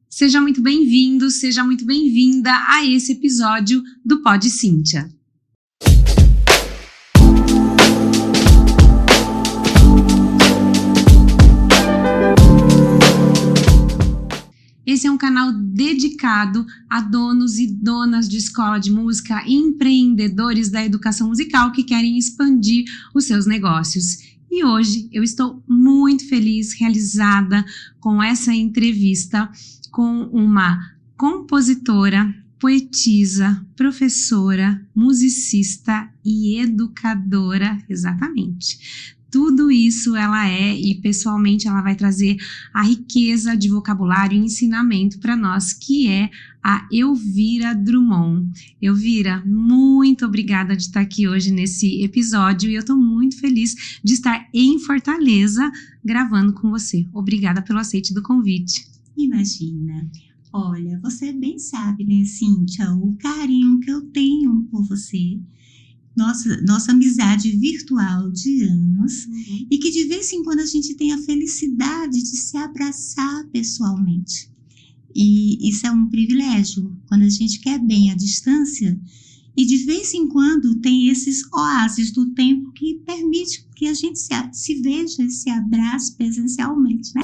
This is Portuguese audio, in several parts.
Seja muito bem-vindo, seja muito bem-vinda a esse episódio do Pod Cíntia. Esse é um canal dedicado a donos e donas de escola de música e empreendedores da educação musical que querem expandir os seus negócios. E hoje eu estou muito feliz, realizada com essa entrevista com uma compositora, poetisa, professora, musicista e educadora, exatamente. Tudo isso ela é e pessoalmente ela vai trazer a riqueza de vocabulário e ensinamento para nós, que é a Elvira Drummond. Elvira, muito obrigada de estar aqui hoje nesse episódio e eu estou muito feliz de estar em Fortaleza gravando com você. Obrigada pelo aceite do convite. Imagina. Olha, você bem sabe, né, Cíntia, o carinho que eu tenho por você. Nossa amizade virtual de anos, e que de vez em quando a gente tem a felicidade de se abraçar pessoalmente. E isso é um privilégio, quando a gente quer bem à distância, e de vez em quando tem esses oásis do tempo que permite que a gente se veja e se abrace presencialmente, né?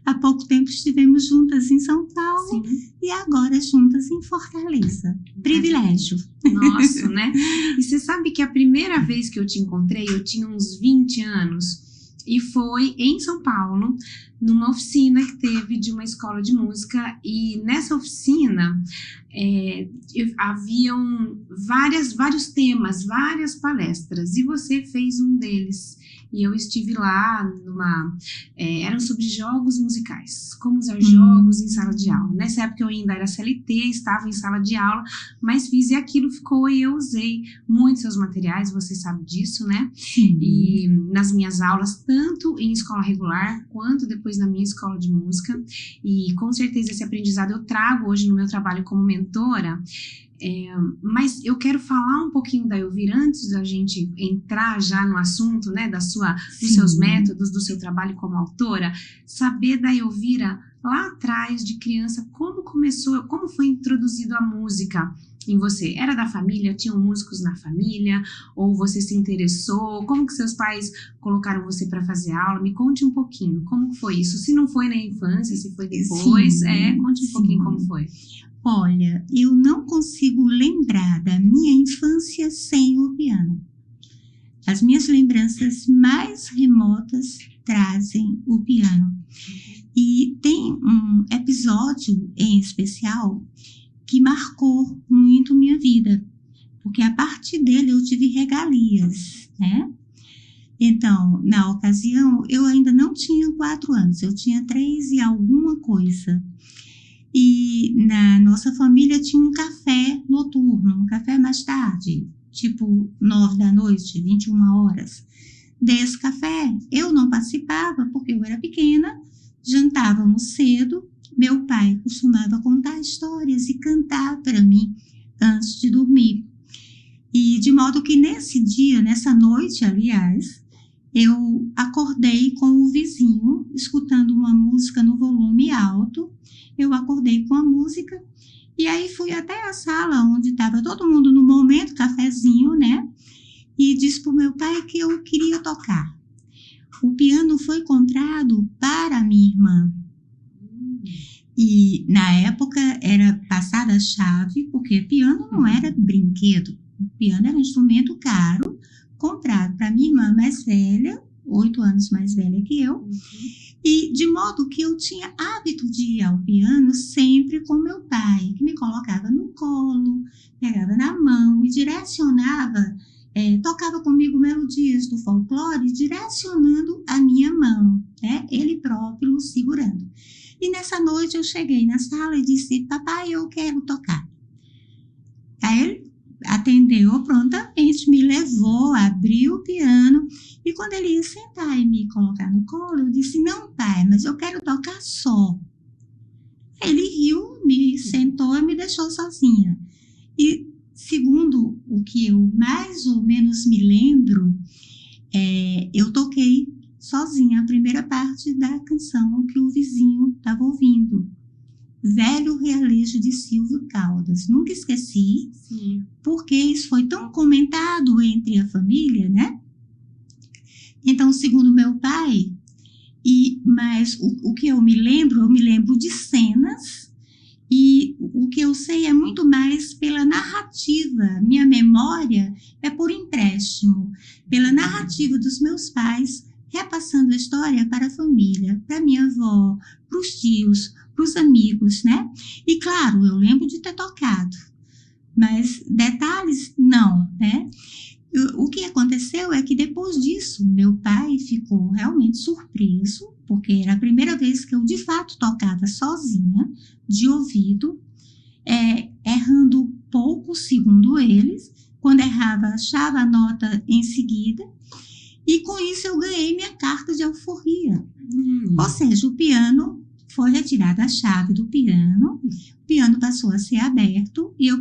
Há pouco tempo estivemos juntas em São Paulo. Sim. E agora juntas em Fortaleza. Privilégio. Nossa, né? E você sabe que a primeira vez que eu te encontrei, eu tinha uns 20 anos, e foi em São Paulo, numa oficina que teve de uma escola de música, e nessa oficina haviam vários temas, várias palestras, e você fez um deles. E eu estive lá eram sobre jogos musicais, como usar jogos em sala de aula. Nessa época eu ainda era CLT, estava em sala de aula, mas fiz e aquilo ficou e eu usei muitos seus materiais, você sabe disso, né? Sim. E nas minhas aulas, tanto em escola regular, quanto depois na minha escola de música. E com certeza esse aprendizado eu trago hoje no meu trabalho como mentora. Mas eu quero falar um pouquinho da Elvira antes da gente entrar já no assunto, né, dos seus métodos, do seu trabalho como autora, saber da Elvira lá atrás de criança, como começou, como foi introduzido a música em você? Era da família? Tinham músicos na família? Ou você se interessou? Como que seus pais colocaram você para fazer aula? Me conte um pouquinho, como que foi isso? Se não foi na infância, se foi depois, conte um pouquinho como foi. Olha, eu não consigo lembrar da minha infância sem o piano. As minhas lembranças mais remotas trazem o piano. E tem um episódio em especial que marcou muito minha vida, porque a partir dele eu tive regalias, né? Então, na ocasião, eu ainda não tinha 4 anos, eu tinha 3 e alguma coisa. E na nossa família tinha um café noturno, um café mais tarde, tipo 9 da noite, 21 horas. Desse café eu não participava porque eu era pequena, jantávamos cedo, meu pai costumava contar histórias e cantar para mim antes de dormir. E de modo que nessa noite, aliás, eu acordei com o vizinho, escutando uma música no volume alto. Eu acordei com a música e aí fui até a sala onde estava todo mundo no momento, cafezinho, né? E disse para o meu pai que eu queria tocar. O piano foi comprado para minha irmã. E na época era passada a chave, porque piano não era brinquedo. O piano era um instrumento caro, comprado para minha irmã mais velha, 8 anos mais velha que eu. E de modo que eu tinha hábito de ir ao piano sempre com meu pai, que me colocava no colo, pegava na mão e direcionava, tocava comigo melodias do folclore, direcionando a minha mão, né? Ele próprio segurando. E nessa noite eu cheguei na sala e disse: papai, eu quero tocar. Aí ele atendeu prontamente, me levou, abriu o piano, e quando ele ia sentar e me colocar no colo, eu disse: não, pai, mas eu quero tocar só. Ele riu, me sentou e me deixou sozinha. E segundo o que eu mais ou menos me lembro, eu toquei sozinha a primeira parte da canção que o vizinho estava ouvindo. Velho Realejo de Silvio Caldas. Nunca esqueci, Sim. porque isso foi tão comentado entre a família, né? Então, segundo meu pai, mas o que eu me lembro de cenas, e o que eu sei é muito mais pela narrativa. Minha memória é por empréstimo, pela narrativa dos meus pais, repassando a história para a família, para minha avó, para os tios, para os amigos, né? E claro, eu lembro de ter tocado, mas detalhes não, né? O que aconteceu é que depois disso, meu pai ficou realmente surpreso, porque era a primeira vez que eu de fato tocava sozinha, de ouvido, errando pouco, segundo eles. Quando errava, achava a nota em seguida, e com isso eu ganhei minha carta de alforria. Ou seja, o piano foi retirada a chave do piano, o piano passou a ser aberto e eu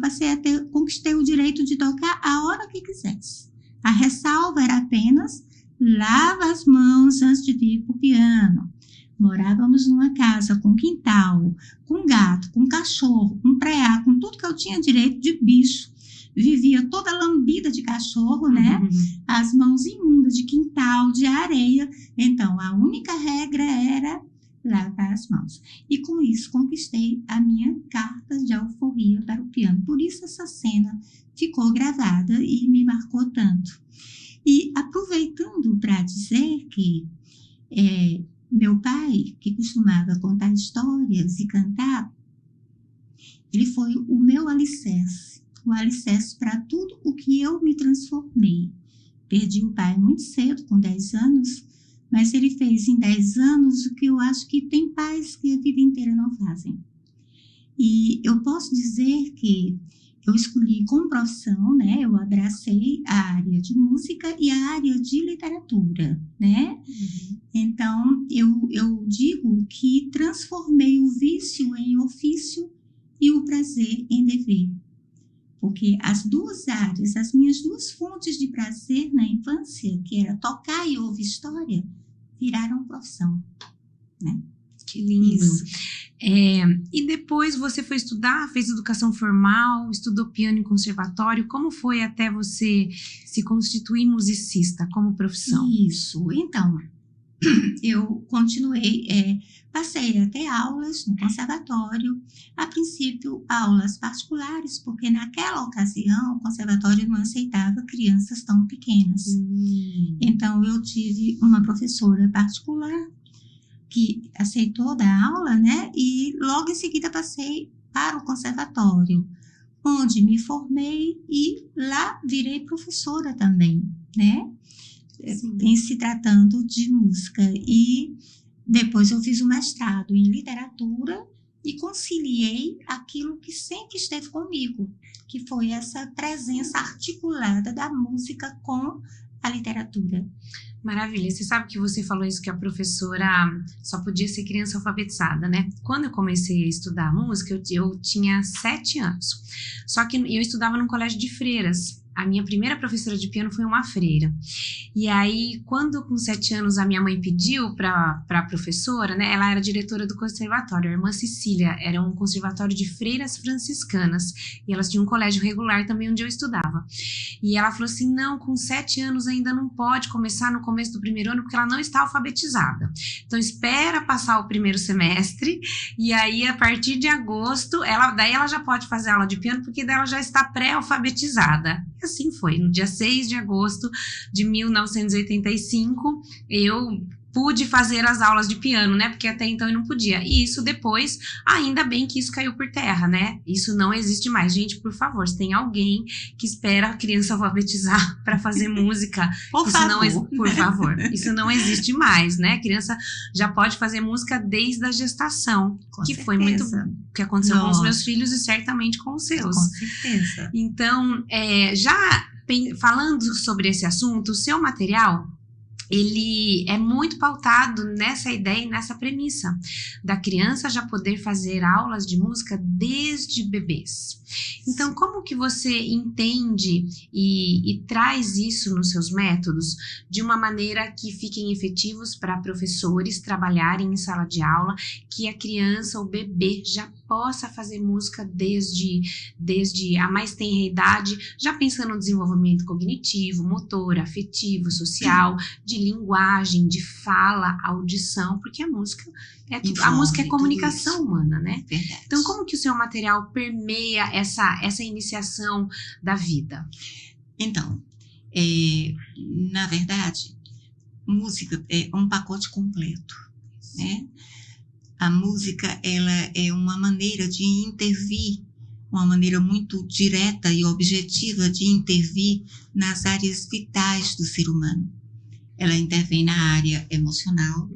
conquistei o direito de tocar a hora que quisesse. A ressalva era apenas: lava as mãos antes de vir para o piano. Morávamos numa casa com quintal, com gato, com cachorro, com preá, com tudo que eu tinha direito de bicho. Vivia toda lambida de cachorro, né? As mãos imundas de quintal, de areia. Então, a única regra era lavar as mãos. E com isso conquistei a minha carta de alforria para o piano. Por isso essa cena ficou gravada e me marcou tanto. E aproveitando para dizer que meu pai, que costumava contar histórias e cantar, ele foi o meu alicerce, o alicerce para tudo o que eu me transformei. Perdi o pai muito cedo, com 10 anos, mas ele fez em 10 anos o que eu acho que tem pais que a vida inteira não fazem. E eu posso dizer que eu escolhi como profissão, né? Eu abracei a área de música e a área de literatura, né? Então, eu digo que transformei o vício em ofício e o prazer em dever. Porque as duas áreas, as minhas duas fontes de prazer na infância, que era tocar e ouvir história, viraram profissão, né? Que lindo. E depois você foi estudar, fez educação formal, estudou piano em conservatório. Como foi até você se constituir musicista como profissão? Isso. Então, eu continuei, passei a ter aulas no conservatório, a princípio aulas particulares, porque naquela ocasião o conservatório não aceitava crianças tão pequenas. Então eu tive uma professora particular que aceitou dar aula, né? E logo em seguida passei para o conservatório, onde me formei e lá virei professora também, né? Em se tratando de música. E depois eu fiz o mestrado em literatura e conciliei aquilo que sempre esteve comigo, que foi essa presença articulada da música com a literatura. Maravilha. Você sabe que você falou isso, que a professora só podia ser criança alfabetizada, né? Quando eu comecei a estudar música, eu tinha 7 anos. Só que eu estudava num colégio de freiras. A minha primeira professora de piano foi uma freira. E aí, quando com 7 anos a minha mãe pediu para a professora, né? Ela era diretora do conservatório, a irmã Cecília, era um conservatório de freiras franciscanas. E elas tinham um colégio regular também onde eu estudava. E ela falou assim, não, com 7 anos ainda não pode começar no começo do primeiro ano, porque ela não está alfabetizada. Então, espera passar o primeiro semestre, e aí, a partir de agosto, daí ela já pode fazer aula de piano, porque daí ela já está pré-alfabetizada. E assim foi. No dia 6 de agosto de 1985, eu pude fazer as aulas de piano, né? Porque até então eu não podia. E isso depois, ainda bem que isso caiu por terra, né? Isso não existe mais. Gente, por favor, se tem alguém que espera a criança alfabetizar para fazer música, por favor, isso não existe mais, né? A criança já pode fazer música desde a gestação, que foi muito que aconteceu com os meus filhos e certamente com os seus. Com certeza. Então, já falando sobre esse assunto, o seu material, ele é muito pautado nessa ideia e nessa premissa da criança já poder fazer aulas de música desde bebês. Então, como que você entende e traz isso nos seus métodos de uma maneira que fiquem efetivos para professores trabalharem em sala de aula, que a criança, o bebê, já possa fazer música desde a mais tenra idade, já pensando no desenvolvimento cognitivo, motor, afetivo, social, de linguagem, de fala, audição, porque a música é comunicação humana, né? Verdade. Então, como que o seu material permeia essa iniciação da vida? Então, na verdade, música é um pacote completo, né? A música, ela é uma maneira de intervir, uma maneira muito direta e objetiva de intervir nas áreas vitais do ser humano. Ela intervém na área emocional,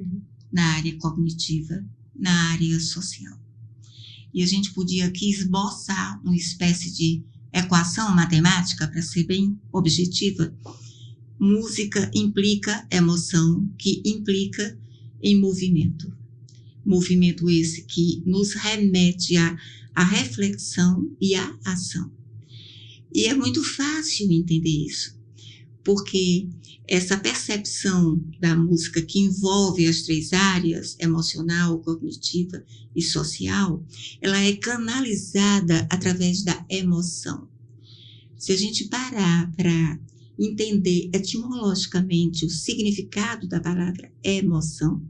na área cognitiva, na área social. E a gente podia aqui esboçar uma espécie de equação matemática, para ser bem objetiva. Música implica emoção, que implica em movimento. Movimento esse que nos remete à reflexão e à ação. E é muito fácil entender isso, porque essa percepção da música que envolve as três áreas, emocional, cognitiva e social, ela é canalizada através da emoção. Se a gente parar para entender etimologicamente o significado da palavra emoção,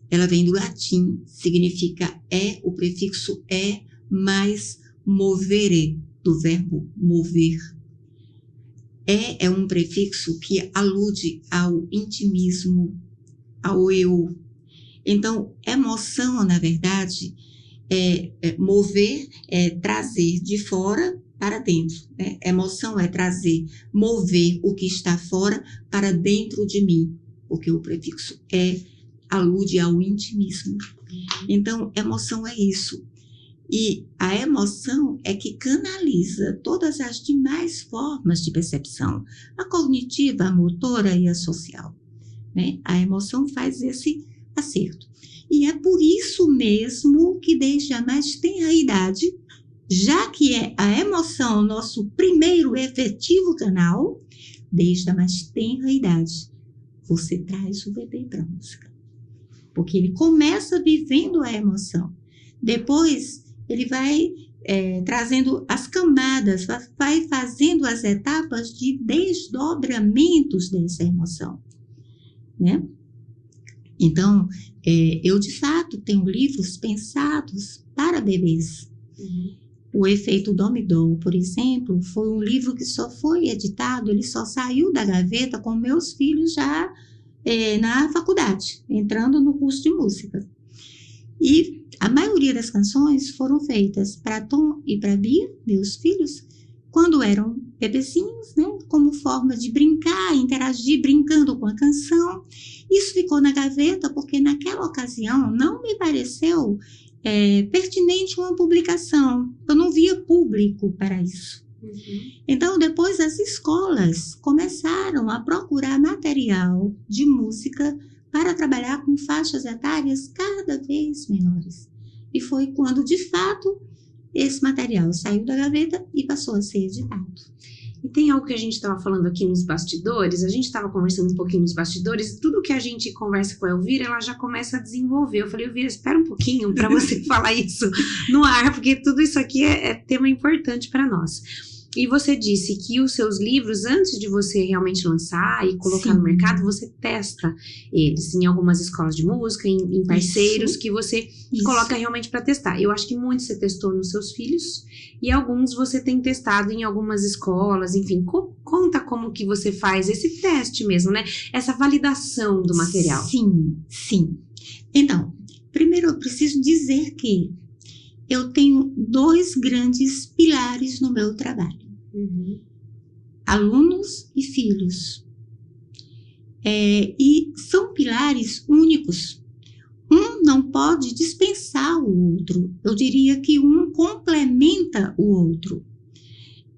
ela vem do latim, significa o prefixo mais movere, do verbo mover. É um prefixo que alude ao intimismo, ao eu. Então, emoção, na verdade, mover, é trazer de fora para dentro, né? Emoção é trazer, mover o que está fora para dentro de mim, porque o prefixo alude ao intimismo. Então, emoção é isso. E a emoção é que canaliza todas as demais formas de percepção, a cognitiva, a motora e a social, né? A emoção faz esse acerto. E é por isso mesmo que desde a mais tenra idade, já que é a emoção o nosso primeiro efetivo canal, desde a mais tenra idade, você traz o bebê para a música. Porque ele começa vivendo a emoção. Depois, ele vai trazendo as camadas, vai fazendo as etapas de desdobramentos dessa emoção, né? Então, eu de fato tenho livros pensados para bebês. O Efeito Domidol, por exemplo, foi um livro que só foi editado, ele só saiu da gaveta com meus filhos já na faculdade, entrando no curso de música. E a maioria das canções foram feitas para Tom e para Bia, meus filhos, quando eram bebezinhos, né, como forma de brincar, interagir, brincando com a canção. Isso ficou na gaveta porque naquela ocasião não me pareceu pertinente uma publicação. Eu não via público para isso. Então, depois as escolas começaram a procurar material de música para trabalhar com faixas etárias cada vez menores. E foi quando, de fato, esse material saiu da gaveta e passou a ser editado. E tem algo que a gente estava falando aqui nos bastidores, a gente estava conversando um pouquinho nos bastidores, e tudo que a gente conversa com a Elvira, ela já começa a desenvolver. Eu falei, Elvira, espera um pouquinho para você falar isso no ar, porque tudo isso aqui é tema importante para nós. E você disse que os seus livros, antes de você realmente lançar e colocar no mercado, você testa eles em algumas escolas de música, em parceiros que você coloca realmente para testar. Eu acho que muitos você testou nos seus filhos e alguns você tem testado em algumas escolas, enfim. Conta como que você faz esse teste mesmo, né? Essa validação do material. Sim. Então, primeiro eu preciso dizer que eu tenho 2 grandes pilares no meu trabalho. Alunos e filhos. E são pilares únicos. Um não pode dispensar o outro. Eu diria que um complementa o outro.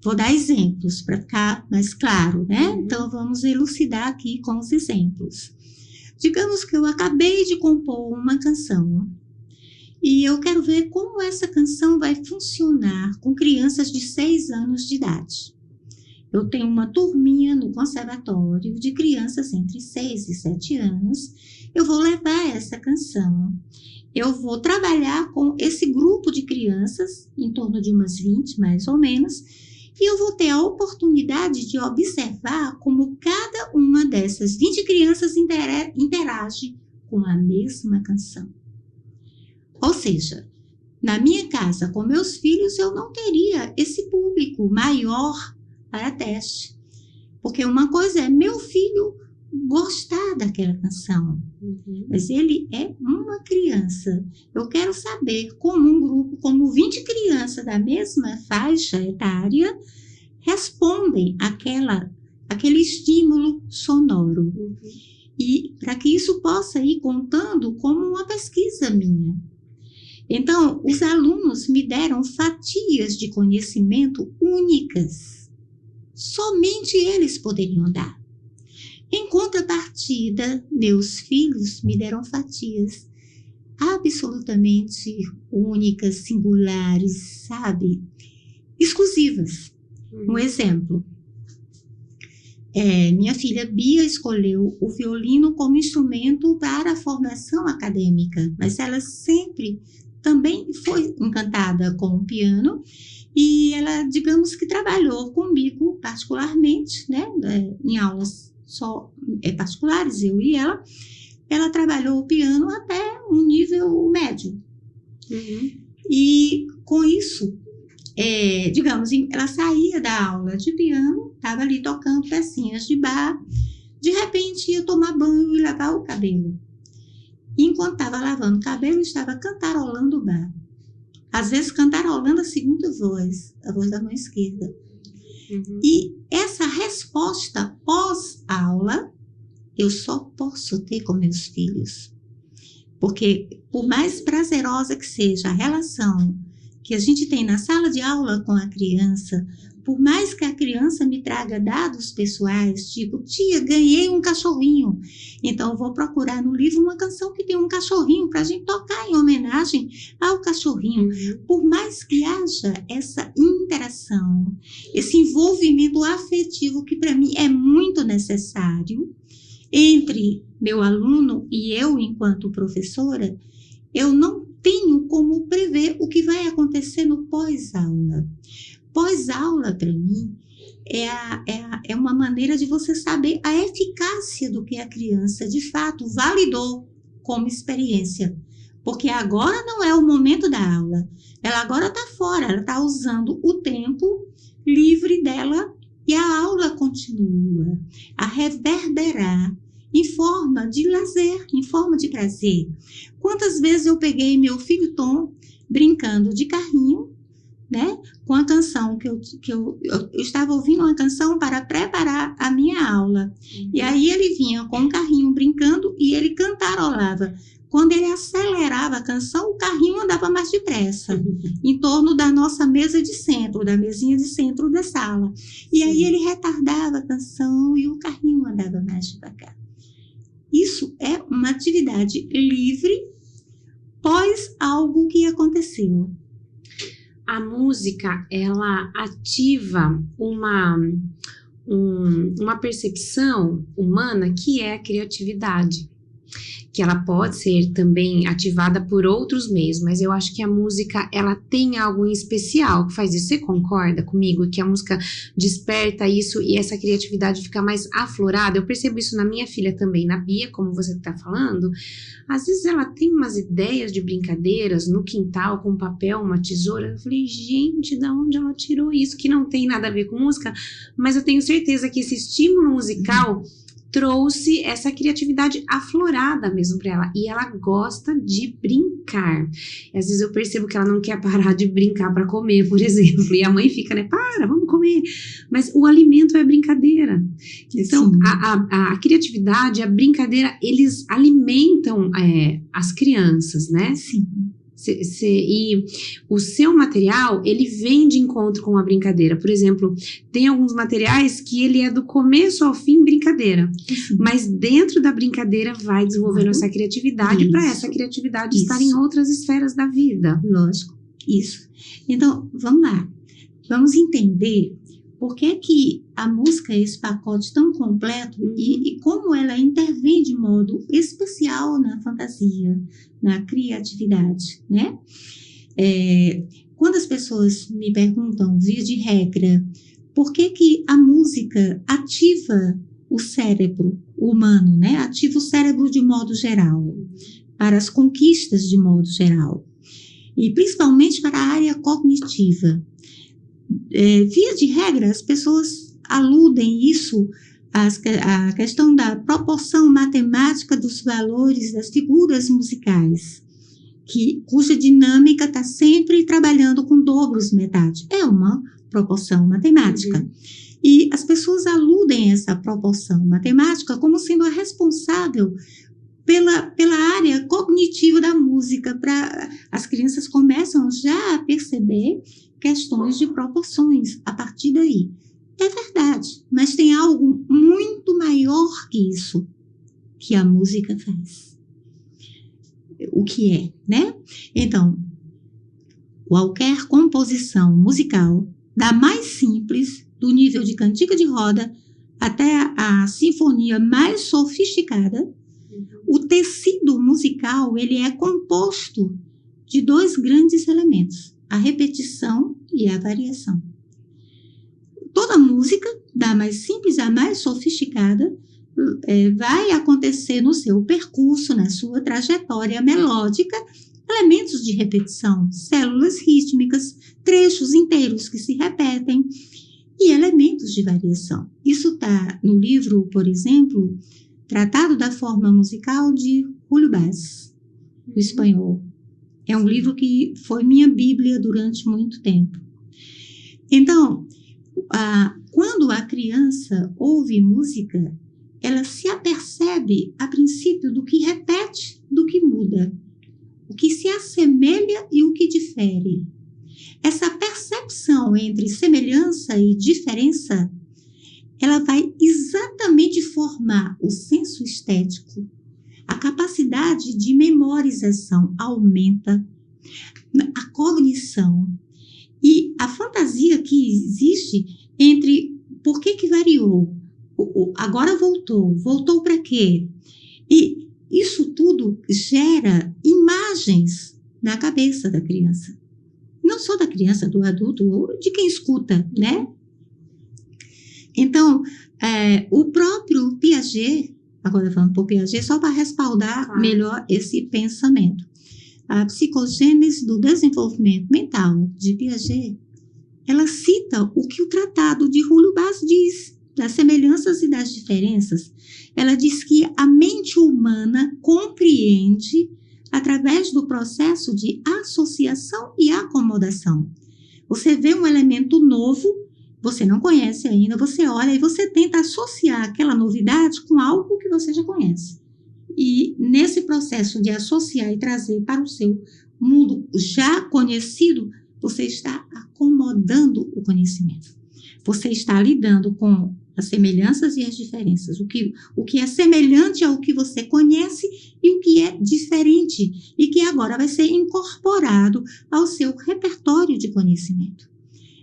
Vou dar exemplos para ficar mais claro, né? Então, vamos elucidar aqui com os exemplos. Digamos que eu acabei de compor uma canção e eu quero ver como essa canção vai funcionar com crianças de 6 anos de idade. Eu tenho uma turminha no conservatório de crianças entre 6 e 7 anos. Eu vou levar essa canção. Eu vou trabalhar com esse grupo de crianças, em torno de umas 20 mais ou menos, e eu vou ter a oportunidade de observar como cada uma dessas 20 crianças interage com a mesma canção. Ou seja, na minha casa, com meus filhos, eu não teria esse público maior para teste. Porque uma coisa é meu filho gostar daquela canção, mas ele é uma criança. Eu quero saber como um grupo, como 20 crianças da mesma faixa etária respondem aquele estímulo sonoro. E para que isso possa ir contando como uma pesquisa minha. Então, os alunos me deram fatias de conhecimento únicas. Somente eles poderiam dar. Em contrapartida, meus filhos me deram fatias absolutamente únicas, singulares, sabe? Exclusivas. Um exemplo. Minha filha Bia escolheu o violino como instrumento para a formação acadêmica, mas ela sempre também foi encantada com o piano e ela, digamos que trabalhou comigo particularmente, né, em aulas só particulares, eu e ela trabalhou o piano até um nível médio. E com isso, digamos, ela saía da aula de piano, estava ali tocando pecinhas de bar, de repente ia tomar banho e lavar o cabelo. E enquanto estava lavando o cabelo, estava cantarolando o bar. Às vezes cantarolando a segunda voz, a voz da mão esquerda. E essa resposta pós-aula, eu só posso ter com meus filhos. Porque por mais prazerosa que seja a relação que a gente tem na sala de aula com a criança, por mais que a criança me traga dados pessoais, tipo, tia, ganhei um cachorrinho. Então, eu vou procurar no livro uma canção que tem um cachorrinho para a gente tocar em homenagem ao cachorrinho. Por mais que haja essa interação, esse envolvimento afetivo que para mim é muito necessário entre meu aluno e eu enquanto professora, eu não tenho como prever o que vai acontecer no pós-aula. Pós-aula, para mim, é uma maneira de você saber a eficácia do que a criança, de fato, validou como experiência. Porque agora não é o momento da aula. Ela agora está fora, ela está usando o tempo livre dela e a aula continua a reverberar em forma de lazer, em forma de prazer. Quantas vezes eu peguei meu filho Tom brincando de carrinho, né, com a canção que eu estava ouvindo uma canção para preparar a minha aula. E aí ele vinha com um carrinho brincando e ele cantarolava. Quando ele acelerava a canção, o carrinho andava mais depressa, em torno da nossa mesa de centro, da mesinha de centro da sala. E aí ele retardava a canção e o carrinho andava mais devagar. Isso é uma atividade livre pós algo que aconteceu. A música, ela ativa uma percepção humana que é a criatividade, que ela pode ser também ativada por outros meios, mas eu acho que a música, ela tem algo em especial que faz isso. Você concorda comigo que a música desperta isso e essa criatividade fica mais aflorada? Eu percebo isso na minha filha também, na Bia, como você está falando. Às vezes ela tem umas ideias de brincadeiras no quintal com um papel, uma tesoura. Eu falei, gente, da onde ela tirou isso? Que não tem nada a ver com música, mas eu tenho certeza que esse estímulo musical trouxe essa criatividade aflorada mesmo para ela. E ela gosta de brincar. E às vezes eu percebo que ela não quer parar de brincar para comer, por exemplo. E a mãe fica, né? Para, vamos comer. Mas o alimento é brincadeira. Então, a criatividade, a brincadeira, eles alimentam as crianças, né? Sim. E o seu material, ele vem de encontro com a brincadeira. Por exemplo, tem alguns materiais que ele é do começo ao fim brincadeira, mas dentro da brincadeira vai desenvolvendo essa criatividade para essa criatividade estar em outras esferas da vida. Lógico, isso. Então, vamos lá. Vamos entender por que a música é esse pacote tão completo e como ela intervém de modo especial na fantasia, na criatividade, né? Quando as pessoas me perguntam, via de regra, por que a música ativa o cérebro humano, né? Ativa o cérebro de modo geral, para as conquistas de modo geral, e principalmente para a área cognitiva. Via de regra, as pessoas aludem isso à questão da proporção matemática dos valores das figuras musicais, cuja dinâmica está sempre trabalhando com dobros metade. É uma proporção matemática. E as pessoas aludem essa proporção matemática como sendo a responsável pela área cognitiva da música. As crianças começam já a perceber questões de proporções a partir daí. É verdade, mas tem algo muito maior que isso que a música faz. O que é, né? Então, qualquer composição musical, da mais simples, do nível de cantiga de roda, até a sinfonia mais sofisticada, o tecido musical, ele é composto de dois grandes elementos: a repetição e a variação. Toda música, da mais simples à mais sofisticada, vai acontecer no seu percurso, na sua trajetória melódica, elementos de repetição, células rítmicas, trechos inteiros que se repetem e elementos de variação. Isso está no livro, por exemplo, Tratado da Forma Musical, de Julio Bass, do espanhol. É um livro que foi minha bíblia durante muito tempo. Então, quando a criança ouve música, ela se apercebe, a princípio, do que repete, do que muda, o que se assemelha e o que difere. Essa percepção entre semelhança e diferença, ela vai exatamente formar o senso estético. A capacidade de memorização aumenta, a cognição e a fantasia que existe entre por que variou, agora voltou para quê? E isso tudo gera imagens na cabeça da criança. Não só da criança, do adulto, ou de quem escuta, né? Então, o próprio Piaget, agora falando por Piaget, só para respaldar melhor esse pensamento. A psicogênese do desenvolvimento mental de Piaget, ela cita o que o tratado de Julio Bass diz, das semelhanças e das diferenças. Ela diz que a mente humana compreende através do processo de associação e acomodação. Você vê um elemento novo, você não conhece ainda, você olha e você tenta associar aquela novidade com algo que você já conhece. E nesse processo de associar e trazer para o seu mundo já conhecido, você está acomodando o conhecimento. Você está lidando com as semelhanças e as diferenças. O que é semelhante ao que você conhece e o que é diferente e que agora vai ser incorporado ao seu repertório de conhecimento.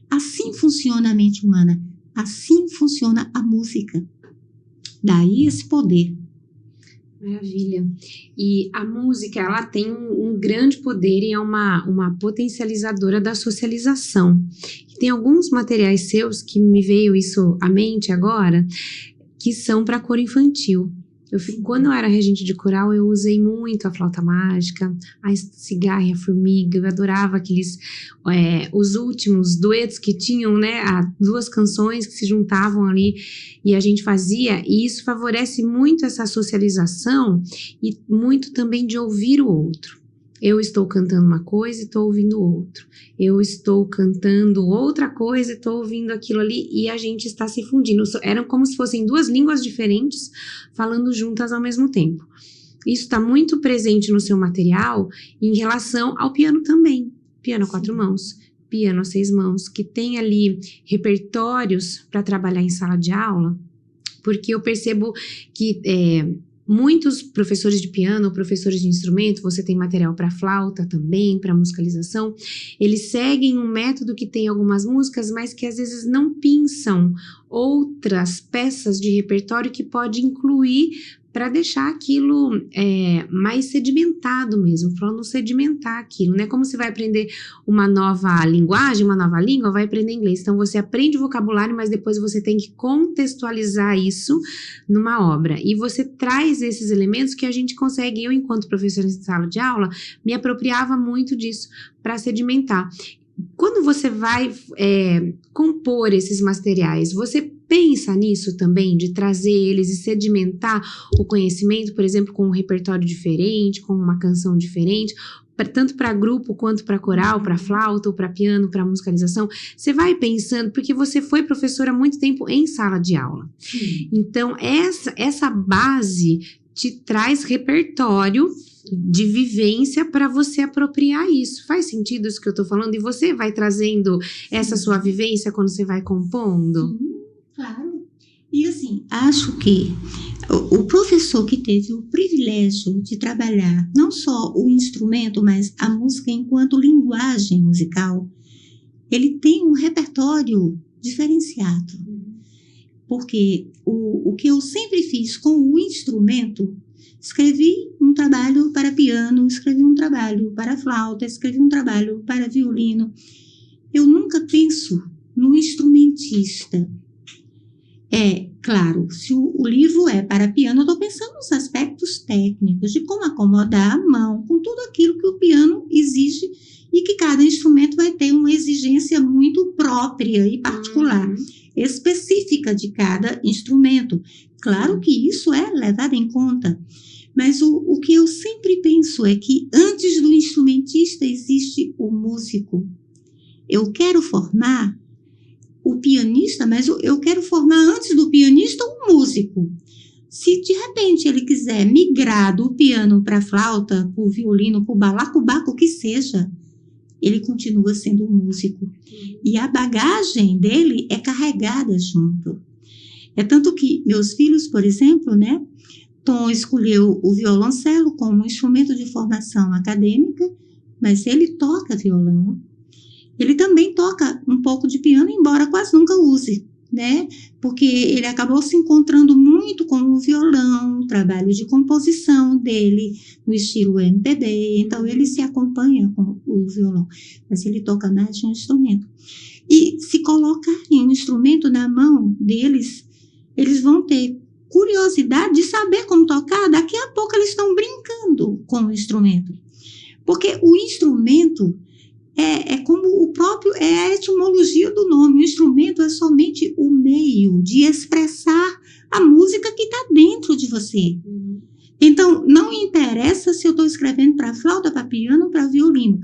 Assim funciona a mente humana, assim funciona a música. Daí esse poder. Maravilha. E a música, ela tem um grande poder e é uma potencializadora da socialização. E tem alguns materiais seus que me veio isso à mente agora, que são para coro infantil. Quando eu era regente de coral, eu usei muito a flauta mágica, a cigarra e a formiga. Eu adorava aqueles, os últimos duetos que tinham, né, duas canções que se juntavam ali e a gente fazia. E isso favorece muito essa socialização e muito também de ouvir o outro. Eu estou cantando uma coisa e estou ouvindo outro. Eu estou cantando outra coisa e estou ouvindo aquilo ali e a gente está se fundindo. Eram como se fossem duas línguas diferentes falando juntas ao mesmo tempo. isso está muito presente no seu material em relação ao piano também. Piano a 4 mãos, piano a 6 mãos, que tem ali repertórios para trabalhar em sala de aula, porque eu percebo que muitos professores de piano, professores de instrumento, você tem material para flauta também, para musicalização, eles seguem um método que tem algumas músicas, mas que às vezes não pensam outras peças de repertório que pode incluir para deixar aquilo mais sedimentado mesmo, para não sedimentar aquilo, né? Como você vai aprender uma nova linguagem, uma nova língua, vai aprender inglês. Então, você aprende o vocabulário, mas depois você tem que contextualizar isso numa obra. E você traz esses elementos que a gente consegue, eu, enquanto professora em sala de aula, me apropriava muito disso para sedimentar. Quando você vai compor esses materiais, você pensa nisso também, de trazer eles e sedimentar o conhecimento, por exemplo, com um repertório diferente, com uma canção diferente, tanto para grupo quanto para coral, para flauta, ou para piano, para musicalização. Você vai pensando, porque você foi professora há muito tempo em sala de aula. Então, essa base te traz repertório de vivência para você apropriar isso. Faz sentido isso que eu tô falando? E você vai trazendo essa sua vivência quando você vai compondo? Sim, claro. E assim, acho que o professor que teve o privilégio de trabalhar não só o instrumento, mas a música enquanto linguagem musical, ele tem um repertório diferenciado. Porque o que eu sempre fiz com o instrumento, escrevi um trabalho para piano, escrevi um trabalho para flauta, escrevi um trabalho para violino. Eu nunca penso no instrumentista. Claro, se o livro é para piano, eu estou pensando nos aspectos técnicos, de como acomodar a mão, com tudo aquilo que o piano exige e que cada instrumento vai ter uma exigência muito própria e particular, específica de cada instrumento. Claro que isso é levado em conta, mas o que eu sempre penso é que antes do instrumentista existe o músico. Eu quero formar o pianista, mas eu quero formar antes do pianista um músico. Se de repente ele quiser migrar do piano para a flauta, para o violino, para o balacobaco, o que seja, ele continua sendo um músico. E a bagagem dele é carregada junto. É tanto que meus filhos, por exemplo, né, Tom escolheu o violoncelo como um instrumento de formação acadêmica, mas ele toca violão. Ele também toca um pouco de piano, embora quase nunca use, né? Porque ele acabou se encontrando muito com o violão, o trabalho de composição dele, no estilo MPB, então ele se acompanha com o violão, mas ele toca mais de um instrumento. E se colocarem um instrumento na mão deles, eles vão ter curiosidade de saber como tocar, daqui a pouco eles estão brincando com o instrumento. Porque o instrumento é como o próprio, é a etimologia do nome. O instrumento é somente o meio de expressar a música que está dentro de você. Então, não interessa se eu estou escrevendo para flauta, para piano, para violino.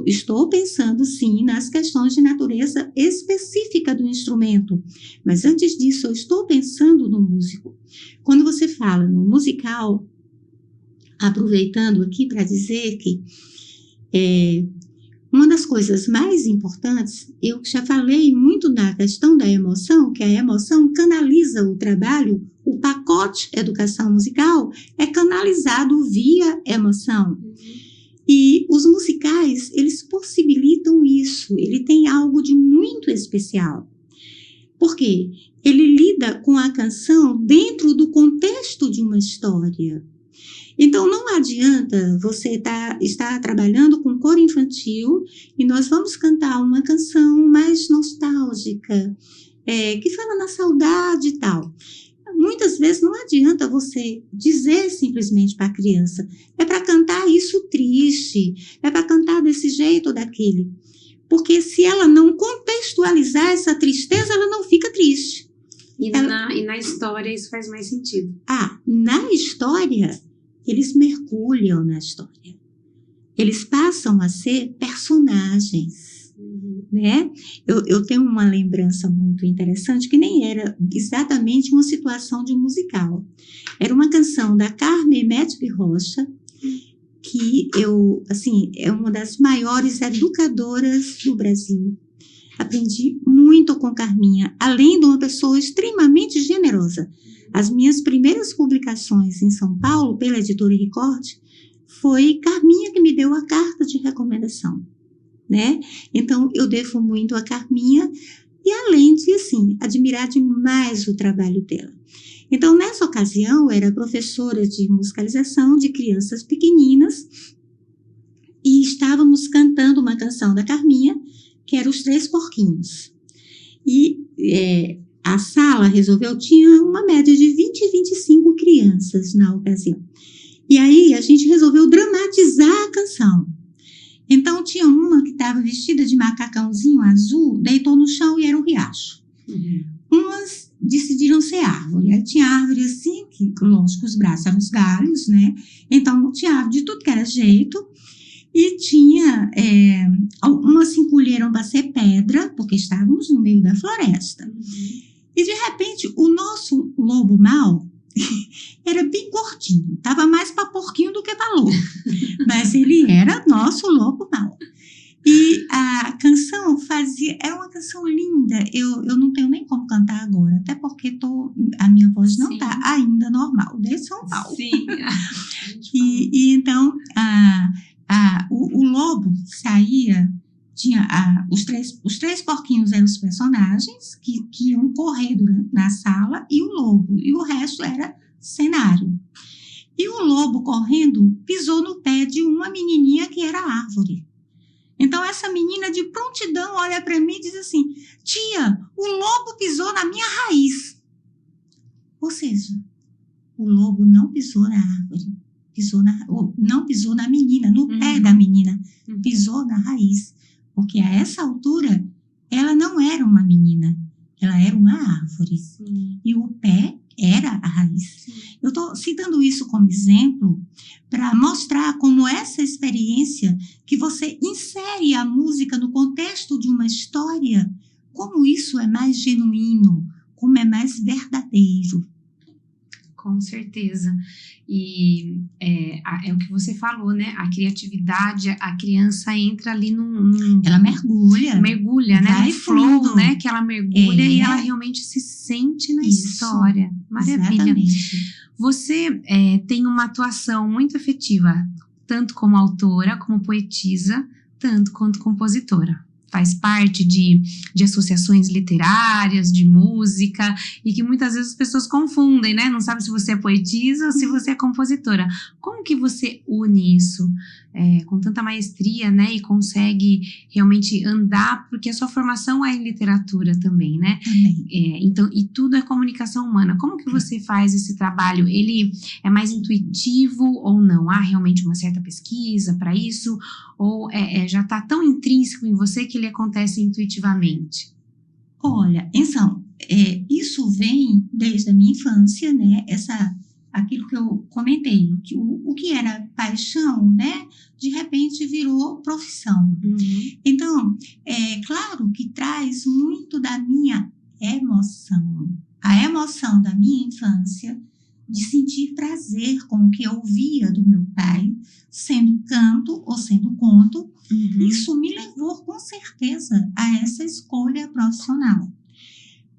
Estou pensando, sim, nas questões de natureza específica do instrumento. Mas antes disso, eu estou pensando no músico. Quando você fala no musical, aproveitando aqui para dizer que uma das coisas mais importantes, eu já falei muito na questão da emoção, que a emoção canaliza o trabalho, o pacote educação musical é canalizado via emoção. E os musicais, eles possibilitam isso, ele tem algo de muito especial. Por quê? Ele lida com a canção dentro do contexto de uma história. Então, não adianta você estar trabalhando com coro infantil e nós vamos cantar uma canção mais nostálgica, que fala na saudade e tal. Muitas vezes não adianta você dizer simplesmente para a criança, é para cantar isso triste, é para cantar desse jeito ou daquele. Porque se ela não contextualizar essa tristeza, ela não fica triste. E na história isso faz mais sentido. Na história, eles mergulham na história. Eles passam a ser personagens. né? Eu tenho uma lembrança muito interessante, que nem era exatamente uma situação de um musical. Era uma canção da Carmen Médici Rocha, que é uma das maiores educadoras do Brasil. Aprendi muito com Carminha, além de uma pessoa extremamente generosa. As minhas primeiras publicações em São Paulo, pela editora Record, foi Carminha que me deu a carta de recomendação, né? Então, eu devo muito a Carminha e, além de, admirar demais o trabalho dela. Então, nessa ocasião, eu era professora de musicalização de crianças pequeninas e estávamos cantando uma canção da Carminha, que era Os Três Porquinhos. E a sala tinha uma média de 20 e 25 crianças na ocasião. E aí, a gente resolveu dramatizar a canção. Então, tinha uma que estava vestida de macacãozinho azul, deitou no chão e era um riacho. Umas decidiram ser árvore. Aí tinha árvore assim, que, lógico, os braços eram os galhos, né? Então, tinha árvore de tudo que era jeito. E tinha, umas se encolheram para ser pedra, porque estávamos no meio da floresta. E, de repente, o nosso lobo mau era bem gordinho. Estava mais para porquinho do que para lobo. Mas ele era nosso lobo mau. E a canção era uma canção linda. Eu não tenho nem como cantar agora, até porque a minha voz não está ainda normal, de São Paulo. Sim. E então, o lobo saía, tinha os três porquinhos eram os personagens que iam correr na sala, e o lobo, e o resto era cenário. E o lobo correndo pisou no pé de uma menininha que era árvore. Então, essa menina de prontidão olha para mim e diz assim: tia, o lobo pisou na minha raiz. Ou seja, o lobo não pisou na árvore, não pisou na menina, no pé da menina, pisou na raiz. Porque a essa altura, ela não era uma menina, ela era uma árvore. Sim. E o pé era a raiz. Sim. Eu estou citando isso como exemplo para mostrar como essa experiência que você insere a música no contexto de uma história, como isso é mais genuíno, como é mais verdadeiro. Com certeza. E é o que você falou, né? A criatividade, a criança entra ali ela mergulha, né? No flow, né? Que ela mergulha e ela realmente se sente na história. Maravilha. Exatamente. Você tem uma atuação muito afetiva, tanto como autora, como poetisa, tanto quanto compositora. Faz parte de associações literárias, de música, e que muitas vezes as pessoas confundem, né? Não sabe se você é poetisa ou se você é compositora. Como que você une isso com tanta maestria, né? E consegue realmente andar, porque a sua formação é em literatura também, né? Também. Então, e tudo é comunicação humana. Como que você faz esse trabalho? Ele é mais intuitivo ou não? Há realmente uma certa pesquisa para isso? Ou já está tão intrínseco em você que ele acontece intuitivamente? Olha, então, isso vem desde a minha infância, né? Aquilo que eu comentei, que o que era paixão, né? De repente virou profissão. Então, claro que traz muito da minha emoção. A emoção da minha infância, de sentir prazer com o que eu ouvia do meu pai, sendo canto ou sendo conto, isso me levou com certeza a essa escolha profissional.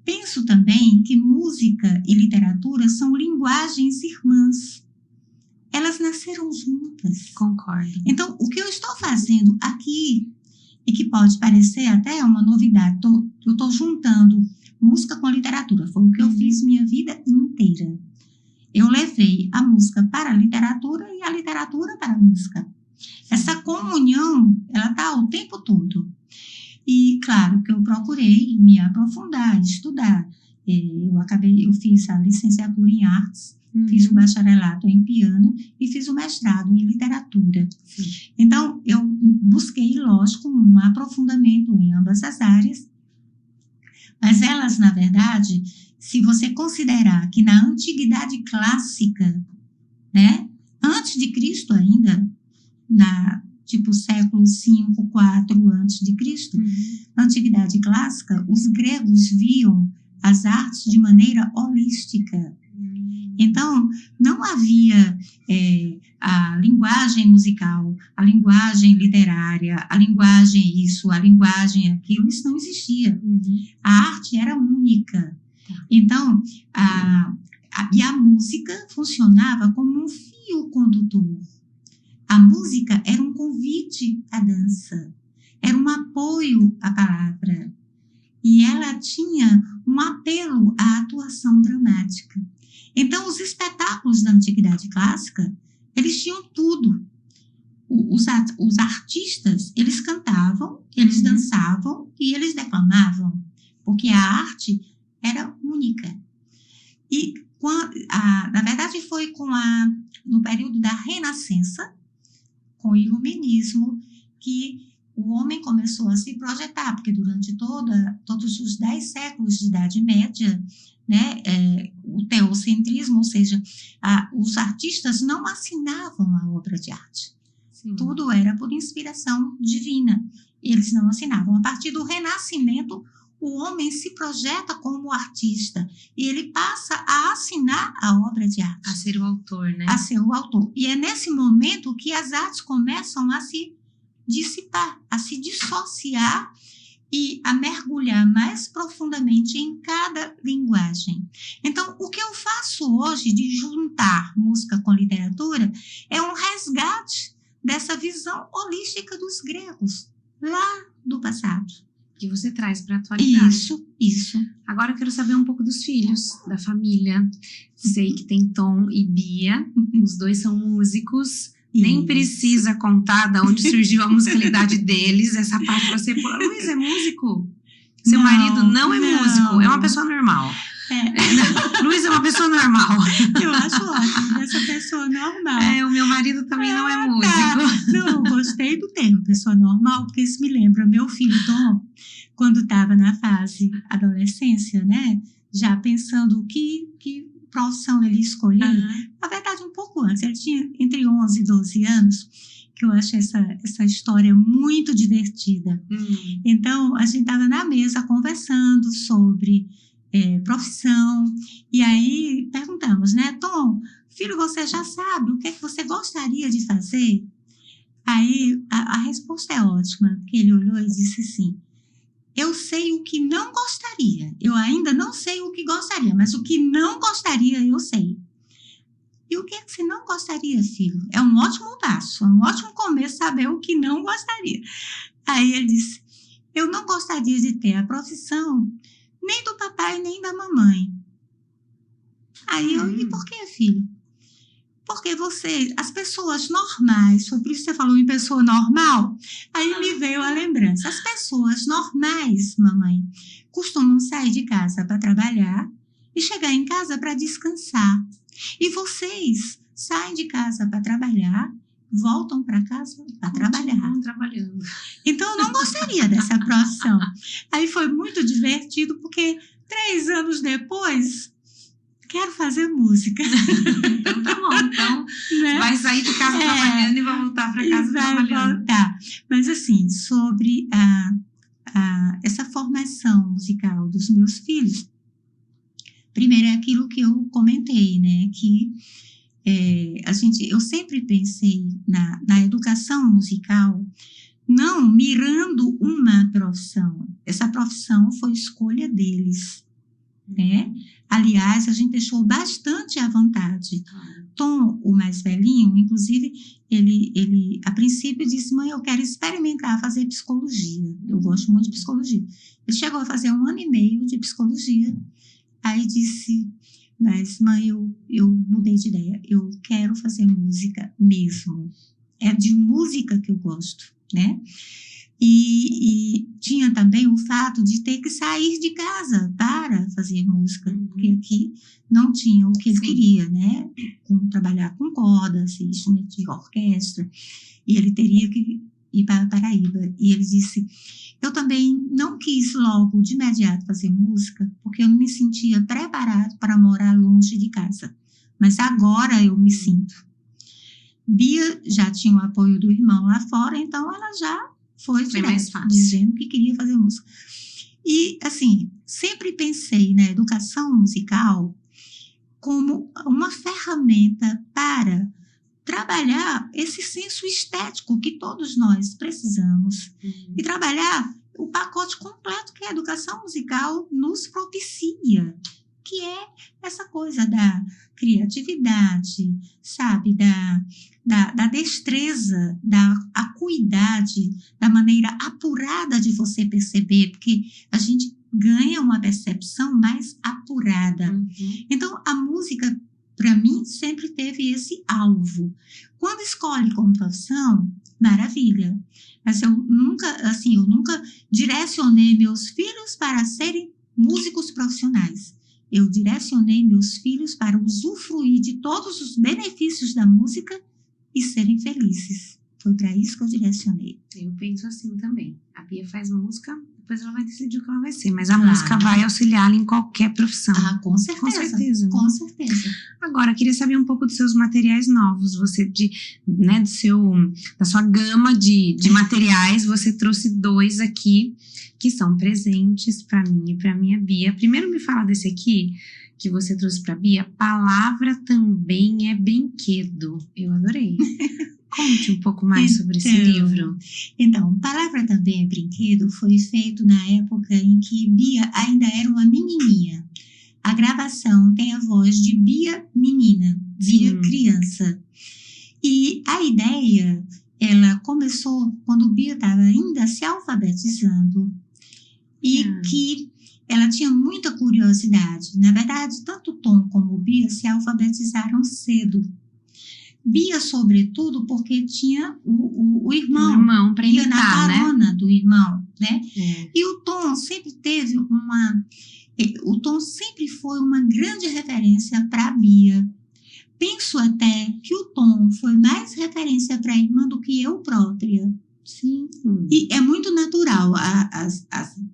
Penso também que música e literatura são linguagens irmãs. Elas nasceram juntas. Concordo. Então, o que eu estou fazendo aqui, e que pode parecer até uma novidade, eu estou juntando música com literatura. Foi o que eu fiz minha vida inteira. Eu levei a música para a literatura e a literatura para a música. Essa comunhão, ela está o tempo todo. E, claro, que eu procurei me aprofundar, estudar. Eu fiz a licenciatura em artes, fiz o bacharelato em piano e fiz o mestrado em literatura. Então, eu busquei, lógico, um aprofundamento em ambas as áreas. Mas elas, na verdade, se você considerar que na antiguidade clássica, né, antes de Cristo ainda, tipo século V, IV antes de Cristo. Na Antiguidade Clássica, os gregos viam as artes de maneira holística. Então, não havia a linguagem musical, a linguagem literária, a linguagem isso, a linguagem aquilo, isso não existia. A arte era única. Então, e a música funcionava como um fio condutor. A música era um convite à dança, era um apoio à palavra. E ela tinha um apelo à atuação dramática. Então, os espetáculos da Antiguidade Clássica, eles tinham tudo. Os artistas, eles cantavam, eles dançavam e eles declamavam, porque a arte era única. E, na verdade, foi no período da Renascença, com o Iluminismo, que o homem começou a se projetar, porque durante todos os 10 séculos de Idade Média, né, o teocentrismo, ou seja, os artistas não assinavam a obra de arte. Sim. Tudo era por inspiração divina. Eles não assinavam. A partir do Renascimento, o homem se projeta como artista e ele passa a assinar a obra de arte. A ser o autor, né? A ser o autor. E é nesse momento que as artes começam a se dissipar, a se dissociar e a mergulhar mais profundamente em cada linguagem. Então, o que eu faço hoje de juntar música com literatura é um resgate dessa visão holística dos gregos, lá do passado. Que você traz para a atualidade. Isso. Agora eu quero saber um pouco dos filhos, da família. Sei que tem Tom e Bia, os dois são músicos. Nem precisa contar de onde surgiu a musicalidade deles. Essa parte você... Luiz é músico? Seu marido não é músico, é uma pessoa normal. Luiz é uma pessoa normal. Eu acho ótimo, essa pessoa normal. O meu marido também não é músico. Tá. Não, gostei do termo, pessoa normal, porque isso me lembra meu filho Tom, quando estava na fase adolescência, né? Já pensando que profissão ele escolheu. Na verdade, um pouco antes, ele tinha entre 11 e 12 anos, que eu acho essa história muito divertida. Então, a gente estava na mesa conversando sobre profissão, e aí perguntamos, né, Tom, filho, você já sabe o que é que você gostaria de fazer? Aí a resposta é ótima, porque ele olhou e disse assim: eu sei o que não gostaria, eu ainda não sei o que gostaria, mas o que não gostaria eu sei. E o que é que você não gostaria, filho? É um ótimo passo, é um ótimo começo saber o que não gostaria. Aí ele disse: eu não gostaria de ter a profissão nem do papai nem da mamãe. Aí eu, e por que, filho? Porque as pessoas normais, foi por isso que você falou em pessoa normal, aí me veio a lembrança. As pessoas normais, mamãe, costumam sair de casa para trabalhar e chegar em casa para descansar. E vocês saem de casa para trabalhar, voltam para casa para trabalhar. Trabalhando. Então, eu não gostaria dessa profissão. Aí foi muito divertido, porque 3 anos depois, quero fazer música. Então tá bom. Então, né? Vai sair de casa trabalhando e vai voltar para casa trabalhando. Vai voltar. Mas assim, sobre essa formação musical dos meus filhos, primeiro é aquilo que eu comentei, né? Que eu sempre pensei na educação musical, não mirando uma profissão. Essa profissão foi escolha deles, né? Aliás, a gente deixou bastante à vontade. Tom, o mais velhinho, inclusive, ele a princípio disse: mãe, eu quero experimentar fazer psicologia. Eu gosto muito de psicologia. Ele chegou a fazer 1 ano e meio de psicologia. Aí disse: mas mãe, eu mudei de ideia. Eu quero fazer música mesmo. É de música que eu gosto, né? E tinha também o fato de ter que sair de casa para fazer música, porque aqui não tinha o que ele queria, né? Trabalhar com cordas, instrumento de orquestra, e ele teria que ir para a Paraíba. E ele disse: eu também não quis logo de imediato fazer música, porque eu não me sentia preparado para morar longe de casa, mas agora eu me sinto. Bia já tinha o apoio do irmão lá fora, então ela já foi mais fácil. dizendo que queria fazer música. E, assim, sempre pensei na educação musical como uma ferramenta para trabalhar esse senso estético que todos nós precisamos e trabalhar o pacote completo que a educação musical nos propicia, que é essa coisa da criatividade, sabe, da destreza, da acuidade, da maneira apurada de você perceber, porque a gente ganha uma percepção mais apurada. Então, a música, para mim, sempre teve esse alvo. Quando escolhe como profissão, maravilha. Mas eu nunca direcionei meus filhos para serem músicos profissionais. Eu direcionei meus filhos para usufruir de todos os benefícios da música e serem felizes. Foi para isso que eu direcionei. Eu penso assim também. A Bia faz música, depois ela vai decidir o que ela vai ser. Mas a música vai auxiliá-la em qualquer profissão. Ah, com certeza. Com certeza. Com certeza. Agora, queria saber um pouco dos seus materiais novos. Você, da sua gama de materiais, você trouxe 2 aqui, que são presentes para mim e para minha Bia. Primeiro me fala desse aqui, que você trouxe para Bia. Palavra também é brinquedo. Eu adorei. Conte um pouco mais sobre esse livro. Então, Palavra Também é Brinquedo foi feito na época em que Bia ainda era uma menininha. A gravação tem a voz de Bia menina, Bia criança. E a ideia, ela começou quando Bia estava ainda se alfabetizando e que ela tinha muita curiosidade. Na verdade, tanto Tom como Bia se alfabetizaram cedo. Bia, sobretudo, porque tinha o irmão. O irmão para imitar, na carona, né? Do irmão, né? E o Tom sempre teve o Tom sempre foi uma grande referência para a Bia. Penso até que o Tom foi mais referência para a irmã do que eu própria. Sim. E é muito natural. As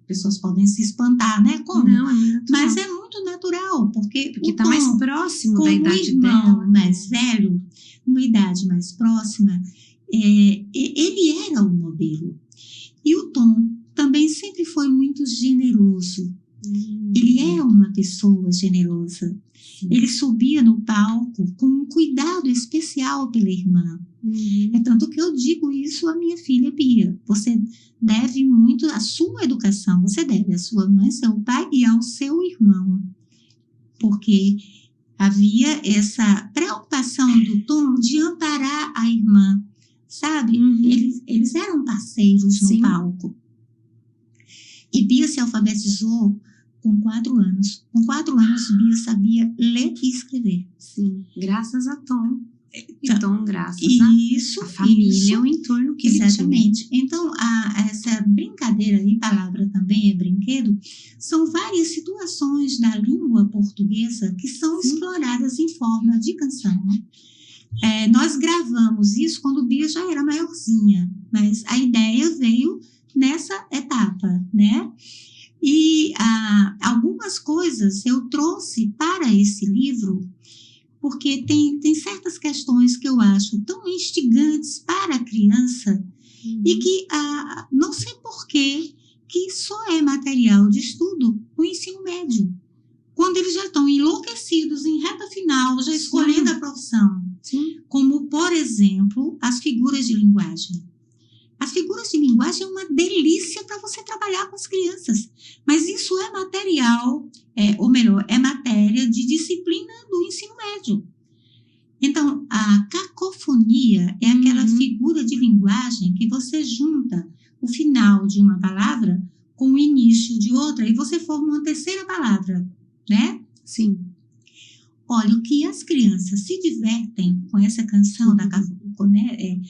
pessoas podem se espantar, né? Como? Não, é muito natural. Mas é muito natural, porque está mais próximo da idade irmão dela. Mais velho, uma idade mais próxima, ele era o modelo. E o Tom também sempre foi muito generoso. Ele é uma pessoa generosa. Ele subia no palco com um cuidado especial pela irmã. É tanto que eu digo isso à minha filha Bia. Você deve muito à sua educação. Você deve à sua mãe, seu pai e ao seu irmão. Porque havia essa preocupação do Tom de amparar a irmã. Sabe? Eles eram parceiros no palco. E Bia se alfabetizou com 4 anos. Com 4 anos, Bia sabia ler e escrever. Sim, graças a Tom. Tom, graças a família, o entorno que exatamente. Então, essa brincadeira aí, palavra também é brinquedo, são várias situações da língua portuguesa que são exploradas em forma de canção. Nós gravamos isso quando Bia já era maiorzinha, mas a ideia veio nessa etapa, né? E algumas coisas eu trouxe para esse livro, porque tem certas questões que eu acho tão instigantes para a criança e que não sei por que só é material de estudo o ensino médio. Quando eles já estão enlouquecidos em reta final, já escolhendo a profissão. Como, por exemplo, as figuras de linguagem. As figuras de linguagem é uma delícia para você trabalhar com as crianças, mas isso é material, ou melhor, é matéria de disciplina do ensino médio. Então, a cacofonia é aquela figura de linguagem que você junta o final de uma palavra com o início de outra e você forma uma terceira palavra, né? Sim. Olha, o que as crianças se divertem com essa canção da cacofonia,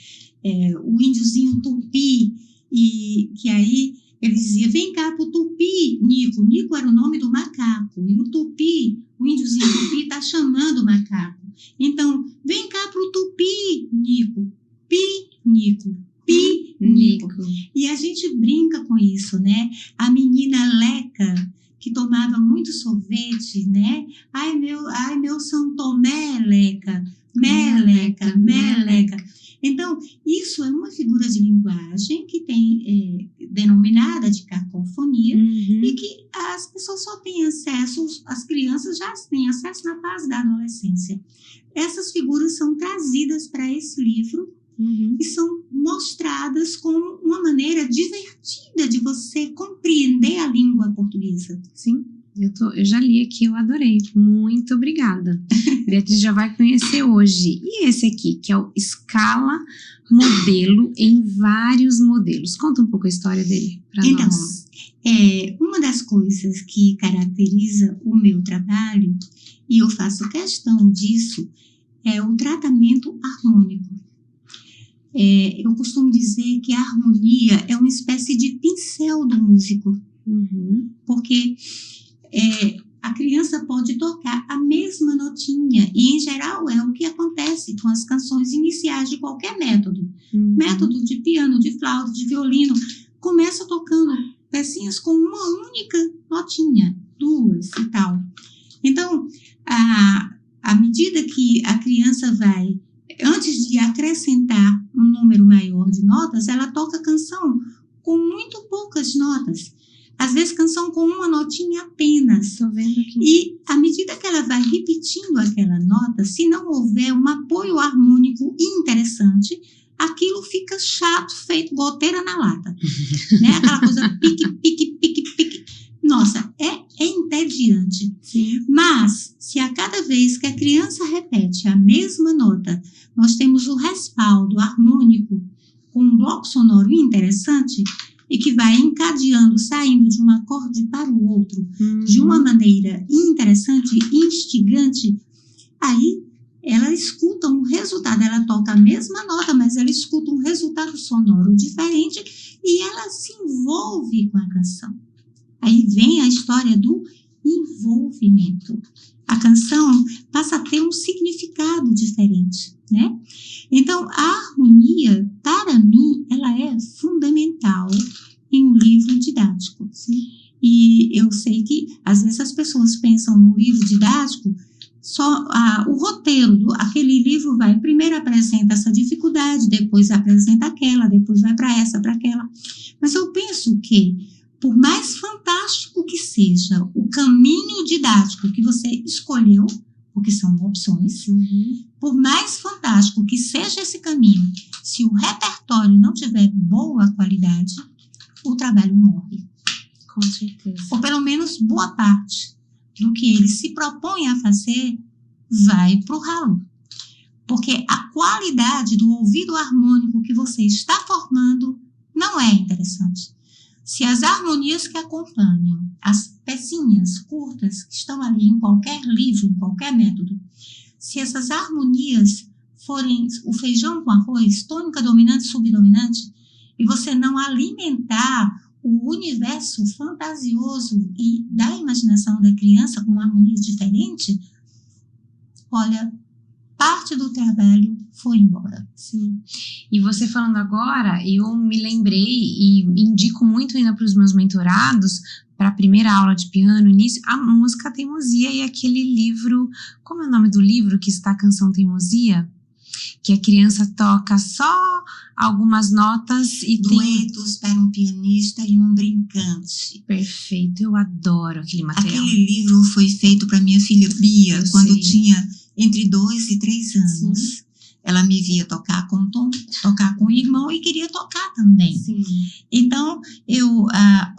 o índiozinho tupi, e que aí ele dizia, vem cá pro tupi, Nico. Nico era o nome do macaco, e o tupi, o índiozinho tupi está chamando o macaco. Então, vem cá pro tupi, Nico, pi, Nico, pi, Nico. E a gente brinca com isso, né? A menina Leca, que tomava muito sorvete, né? Ai, meu São Tomé, meleca. Então, isso é uma figura de linguagem que tem denominada de cacofonia e que as pessoas só têm acesso, as crianças já têm acesso na fase da adolescência. Essas figuras são trazidas para esse livro e são mostradas como uma maneira divertida de você compreender a língua portuguesa. Sim. Eu já li aqui, eu adorei. Muito obrigada. Beatriz já vai conhecer hoje. E esse aqui, que é o Escala Modelo em Vários Modelos. Conta um pouco a história dele para nós. Uma das coisas que caracteriza o meu trabalho, e eu faço questão disso, é o tratamento harmônico. Eu costumo dizer que a harmonia é uma espécie de pincel do músico. Porque a criança pode tocar a mesma notinha, e em geral é o que acontece com as canções iniciais de qualquer método. Método de piano, de flauta, de violino, começa tocando pecinhas com uma única notinha, 2 e tal. Então, à medida que a criança vai, antes de acrescentar um número maior de notas, ela toca a canção com muito poucas notas. Às vezes, canção com uma notinha apenas. Estou vendo aqui. E, à medida que ela vai repetindo aquela nota, se não houver um apoio harmônico interessante, aquilo fica chato, feito goteira na lata. Né? Aquela coisa pique, pique, pique, pique. Nossa, é entediante. Sim. Mas, se a cada vez que a criança repete a mesma nota, nós temos o respaldo harmônico com um bloco sonoro interessante, e que vai encadeando, saindo de um acorde para o outro, de uma maneira interessante e instigante, aí ela escuta um resultado, ela toca a mesma nota, mas ela escuta um resultado sonoro diferente e ela se envolve com a canção. Aí vem a história do envolvimento. A canção passa a ter um significado diferente, né? Então, a harmonia, para mim, ela é fundamental em um livro didático. Sim. E eu sei que, às vezes, as pessoas pensam no livro didático, só o roteiro, aquele livro vai, primeiro apresenta essa dificuldade, depois apresenta aquela, depois vai para essa, para aquela. Mas eu penso que, por mais fantástico que seja o caminho didático que você escolheu, porque são opções, por mais fantástico que seja esse caminho, se o repertório não tiver boa qualidade, o trabalho morre. Com certeza. Ou pelo menos boa parte do que ele se propõe a fazer vai para o ralo. Porque a qualidade do ouvido harmônico que você está formando não é interessante. Se as harmonias que acompanham, as pecinhas curtas que estão ali em qualquer livro, em qualquer método, se essas harmonias forem o feijão com arroz, tônica dominante, subdominante, e você não alimentar o universo fantasioso e da imaginação da criança com harmonias diferentes, olha, parte do trabalho foi embora. Sim. E você falando agora, eu me lembrei e indico muito ainda para os meus mentorados, para a primeira aula de piano, início, a música Teimosia e aquele livro, como é o nome do livro que está a canção Teimosia? Que a criança toca só algumas notas e duetos para um pianista e um brincante. Perfeito, eu adoro aquele material. Aquele livro foi feito para minha filha Bia, quando tinha entre 2 e 3 anos. Sim. Ela me via tocar com o Tom, tocar com o irmão e queria tocar também. Sim. Então,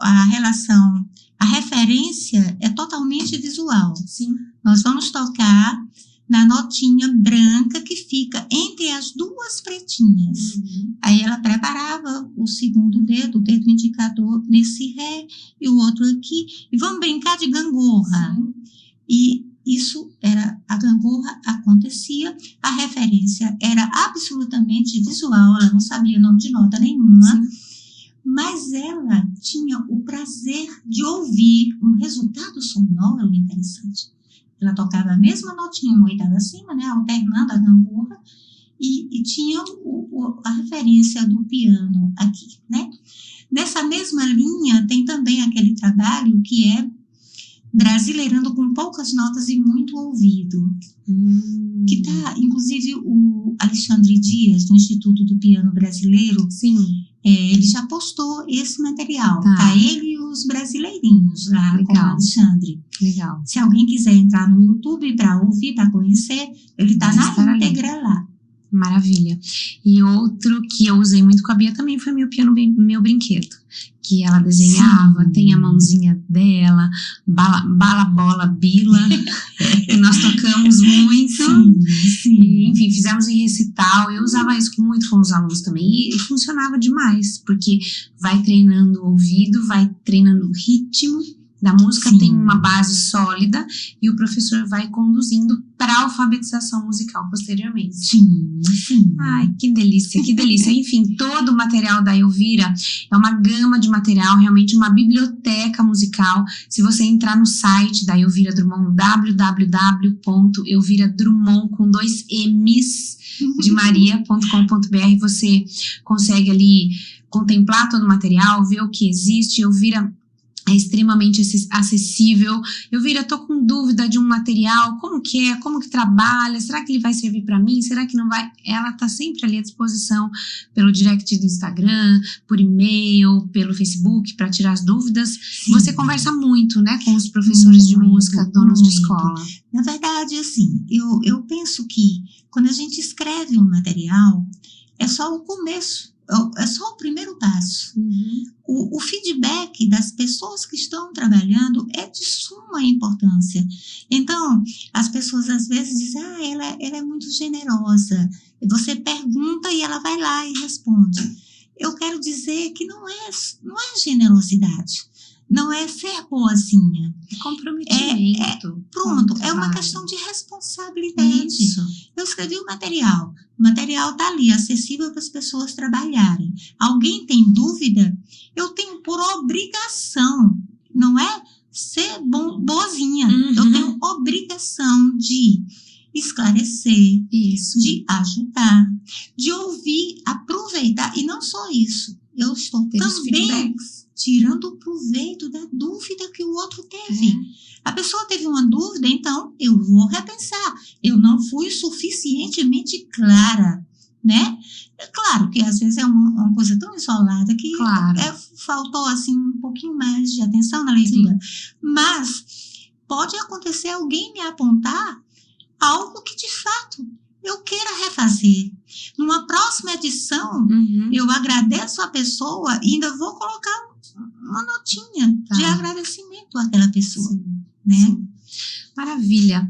a relação, a referência é totalmente visual. Sim. Nós vamos tocar na notinha branca que fica entre as 2 pretinhas. Aí ela preparava o segundo dedo, o dedo indicador nesse ré e o outro aqui. E vamos brincar de gangorra. Sim. E isso era, a gangorra acontecia, a referência era absolutamente visual, ela não sabia nome de nota nenhuma. Sim. Mas ela tinha o prazer de ouvir um resultado sonoro interessante. Ela tocava a mesma notinha, uma oitava acima, né, alternando a gangorra, e tinha a referência do piano aqui, né? Nessa mesma linha tem também aquele trabalho que é brasileirando com poucas notas e muito ouvido. Que tá, inclusive, o Alexandre Dias, do Instituto do Piano Brasileiro, Sim. Ele já postou esse material. Tá. Tá ele e os brasileirinhos lá com o Legal. Alexandre. Legal. Se alguém quiser entrar no YouTube para ouvir, para conhecer, ele tá Deve estar na ali. íntegra lá. Maravilha. E outro que eu usei muito com a Bia também foi meu piano, meu brinquedo. Que ela desenhava, Sim. tem a mãozinha dela, bala, bola, bila. E nós tocamos muito. Sim. E, enfim, fizemos em recital. Eu usava isso muito com os alunos também. E funcionava demais, porque vai treinando o ouvido, vai treinando o ritmo da música, Sim. tem uma base sólida e o professor vai conduzindo para a alfabetização musical posteriormente. Sim. Ai, que delícia, que delícia. Enfim, todo o material da Elvira é uma gama de material, realmente uma biblioteca musical. Se você entrar no site da Elvira Drummond, www.elviradrummond com 2 M's de maria.com.br, você consegue ali contemplar todo o material, ver o que existe. Elvira é extremamente acessível. Elvira, eu tô com dúvida de um material, como que é, como que trabalha, será que ele vai servir para mim, será que não vai? Ela tá sempre ali à disposição pelo direct do Instagram, por e-mail, pelo Facebook, para tirar as dúvidas. Sim. Você conversa muito, né, com os professores de música, donos de escola. Na verdade, assim, eu penso que quando a gente escreve um material, é só o começo. É só o primeiro passo. O feedback das pessoas que estão trabalhando é de suma importância. Então, as pessoas às vezes dizem, ela é muito generosa. Você pergunta e ela vai lá e responde. Eu quero dizer que não é generosidade. Não é ser boazinha. É comprometimento. Pronto, é uma questão de responsabilidade. Isso. Eu escrevi o material está ali, acessível para as pessoas trabalharem. Alguém tem dúvida? Eu tenho por obrigação, não é ser boazinha. Eu tenho obrigação de esclarecer, Isso. de ajudar, de ouvir, aproveitar. E não só isso, eu estou também tirando proveito da dúvida que o outro teve. A pessoa teve uma dúvida, então eu vou repensar. Eu não fui suficientemente clara, né? É claro que às vezes é uma coisa tão isolada que faltou assim um pouquinho mais de atenção na leitura. Sim. Mas pode acontecer alguém me apontar algo que de fato eu queira refazer. Numa próxima edição, eu agradeço a pessoa e ainda vou colocar uma notinha de agradecimento àquela pessoa. Sim. Né? Sim. Maravilha.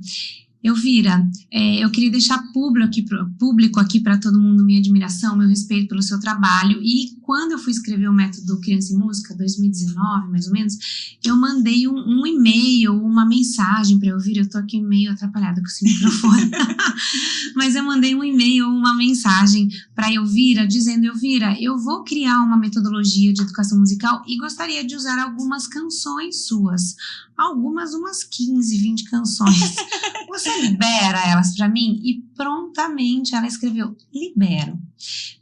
Elvira, eu queria deixar público aqui para todo mundo minha admiração, meu respeito pelo seu trabalho. E quando eu fui escrever o método Criança em Música, 2019, mais ou menos, eu mandei um e-mail, uma mensagem para Elvira. Eu tô aqui meio atrapalhada com esse microfone. Mas eu mandei um e-mail, uma mensagem para Elvira, dizendo: Elvira, eu vou criar uma metodologia de educação musical e gostaria de usar algumas canções suas. Umas 15, 20 canções. Você libera elas para mim? E prontamente ela escreveu: libero.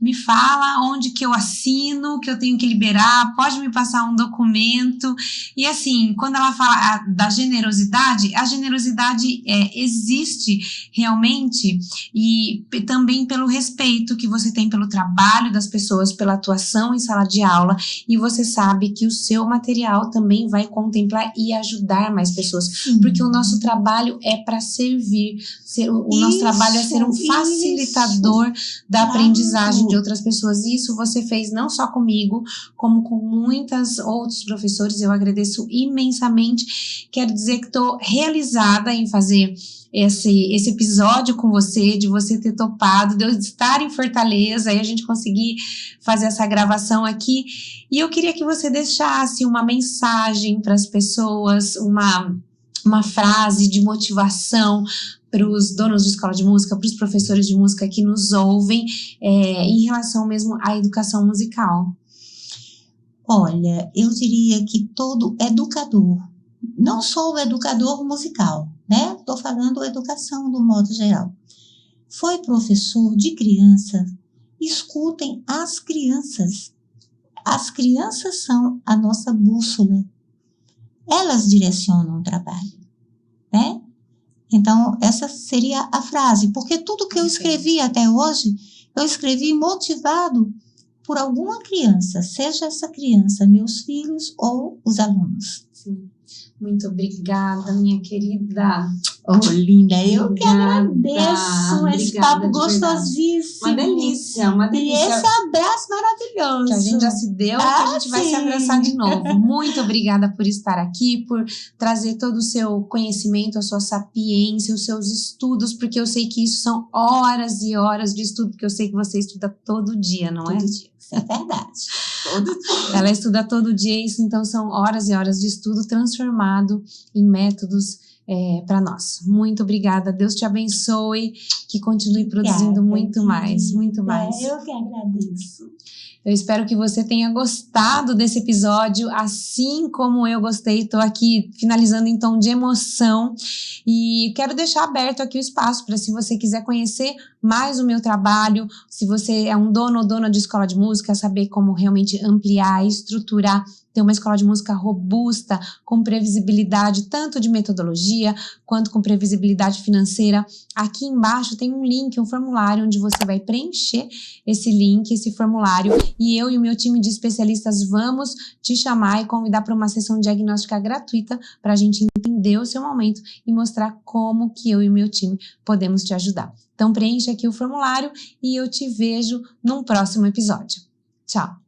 Me fala onde que eu assino, que eu tenho que liberar, pode me passar um documento. E assim, quando ela fala da generosidade, a generosidade existe realmente, e também pelo respeito que você tem pelo trabalho das pessoas, pela atuação em sala de aula, e você sabe que o seu material também vai contemplar e ajudar mais pessoas, porque o nosso trabalho é para servir, o nosso trabalho é ser um facilitador da aprendizagem de outras pessoas. Isso você fez não só comigo, como com muitos outros professores. Eu agradeço imensamente. Quero dizer que estou realizada em fazer esse episódio com você, de você ter topado, de eu estar em Fortaleza e a gente conseguir fazer essa gravação aqui. E eu queria que você deixasse uma mensagem para as pessoas, uma frase de motivação para os donos de escola de música, para os professores de música que nos ouvem, em relação mesmo à educação musical. Olha, eu diria que todo educador, não só o educador musical, né? Estou falando educação do modo geral. Foi professor de criança, escutem as crianças. As crianças são a nossa bússola. elas direcionam o trabalho, né? Então, essa seria a frase, porque tudo que eu escrevi até hoje, eu escrevi motivado por alguma criança, seja essa criança meus filhos ou os alunos. Sim. Muito obrigada, minha querida. Oh, linda, eu Obrigada, que agradeço esse obrigada, papo de verdade. gostosíssimo. Uma delícia, uma E delícia. esse abraço maravilhoso. Que a gente já se deu, que a gente vai se abraçar de novo. Muito obrigada por estar aqui, por trazer todo o seu conhecimento, a sua sapiência, os seus estudos, porque eu sei que isso são horas e horas de estudo, porque eu sei que você estuda todo dia, não é? Todo dia, isso é verdade. Todo dia. Ela estuda todo dia, isso então são horas e horas de estudo transformado em métodos para nós. Muito obrigada, Deus te abençoe, que continue produzindo muito mais, muito mais. Eu que agradeço. Eu espero que você tenha gostado desse episódio, assim como eu gostei. Estou aqui finalizando em tom de emoção e quero deixar aberto aqui o espaço para, se você quiser conhecer mais o meu trabalho, se você é um dono ou dona de escola de música, saber como realmente ampliar, estruturar, ter uma escola de música robusta, com previsibilidade tanto de metodologia quanto com previsibilidade financeira. Aqui embaixo tem um link, um formulário, onde você vai preencher esse link, esse formulário, e eu e o meu time de especialistas vamos te chamar e convidar para uma sessão diagnóstica gratuita para a gente entender o seu momento e mostrar como que eu e o meu time podemos te ajudar. Então preencha aqui o formulário e eu te vejo num próximo episódio. Tchau!